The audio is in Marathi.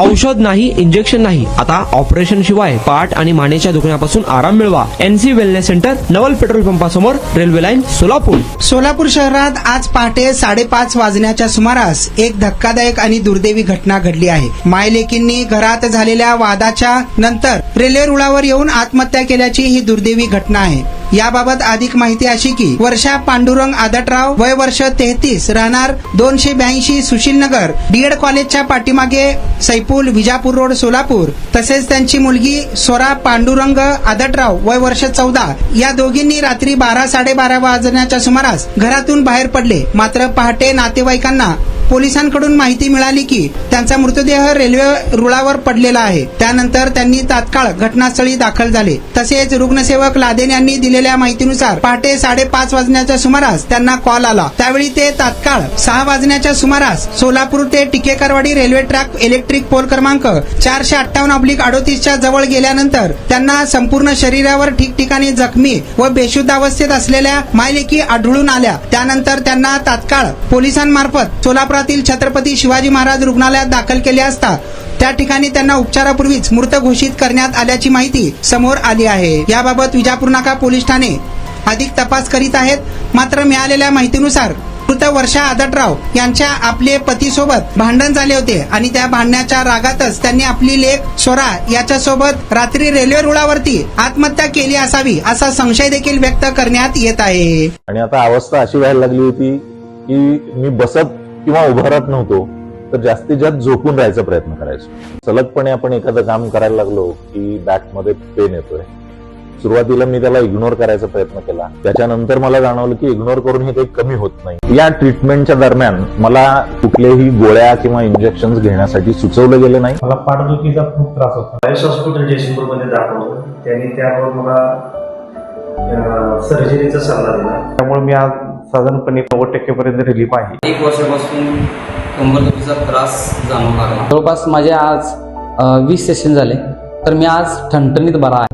औषध नाही, इंजेक्शन नाही, आता ऑपरेशन शिवाय पाठ आणि मानेच्या दुखण्यापासून आराम मिळवा. NC wellness centre, Naval petrol पंपासमोर, रेल्वे लाईन, सोलापूर. सोलापूर शहरात आज पहाटे 5:30 वाजण्याच्या सुमारास एक धक्कादायक आणि दुर्दैवी घटना घडली आहे. मायलेकींनी घरात झालेल्या वादाच्या नंतर रेल्वे रुळावर येऊन आत्महत्या केल्याची ही दुर्दैवी घटना आहे. याबाबत अधिक माहिती अशी की वर्षा पांडुरंग आदटराव, वय वर्ष 33, राहणार 282 सुशील नगर, डीएड कॉलेजच्या पाठीमागे सैपूल, विजापूर रोड, सोलापूर. तसेच त्यांची मुलगी स्वरा पांडुरंग आदटराव, वय वर्ष 14, या दोघींनी रात्री 12-12:30 वाजण्याच्या सुमारास घरातून बाहेर पडले. मात्र पहाटे नातेवाईकांना पोलिसांकडून माहिती मिळाली की त्यांचा मृतदेह रेल्वे रुळावर पडलेला आहे. त्यानंतर त्यांनी तात्काळ घटनास्थळी दाखल झाले. तसेच रुग्णसेवक लादेन यांनी दिलेल्या माहितीनुसार पहाटे 5:30 वाजण्याच्या सुमारास त्यांना कॉल आला. त्यावेळी ते तात्काळ 6 वाजण्याच्या सुमारास सोलापूर ते टिकेकरवाडी रेल्वे ट्रॅक इलेक्ट्रिक पोल क्रमांक 458/38 च्या जवळ गेल्यानंतर त्यांना संपूर्ण शरीरावर ठिकठिकाणी जखमी व बेशुद्ध अवस्थेत असलेल्या मायलेकी आढळून आल्या. त्यानंतर त्यांना तात्काळ पोलिसांमार्फत सोलापुरातील छत्रपती शिवाजी महाराज रुग्णालयात दाखल केले असता त्या ठिकाणी त्यांना उपचारापूर्वीच मृत घोषित करण्यात आल्याची माहिती समोर आली आहे. याबाबत विजापूर नाका पोलीस ठाणे अधिक तपास करीत आहेत. मात्र मिळालेल्या माहितीनुसार मृत वर्षा आदटराव यांच्या आपले पतीसोबत भांडण झाले होते आणि त्या भांडण्याच्या रागातच त्यांनी आपली लेक स्वरा याच्यासोबत रात्री रेल्वे रुळावरती आत्महत्या केली असावी असा संशय देखील व्यक्त करण्यात येत आहे. आणि आता अवस्था अशी व्हायला लागली होती की मी बसत किंवा उभं राहत नव्हतो, तर जास्तीत जास्त झोपून राहायचा प्रयत्न करायचो. सलगपणे आपण एखादं काम करायला लागलो की बॅकमध्ये पेन येतोय. सुरुवातीला मी त्याला इग्नोर करायचा प्रयत्न केला. त्याच्यानंतर मला जाणवलं की इग्नोर करून हे काही कमी होत नाही. या ट्रीटमेंटच्या दरम्यान मला कुठलेही गोळ्या किंवा इंजेक्शन घेण्यासाठी सुचवलं गेलं नाही. मला पाठदुखीचा खूप त्रास होता. आयुष हॉस्पिटल जयसिंगपूरमध्ये दाखवलं. त्यांनी त्यावर मला सर्जरीचा सल्ला दिला. त्यामुळे मी आज साधारणपणे 90% पर्यंत रिलीफ आहे. 1 वर्षापासून कंबरदुखीचा त्रास जाणवू लागला. जवळपास माझे आज 20 सेशन झाले, तर मी आज ठणठणीत बरा आहे.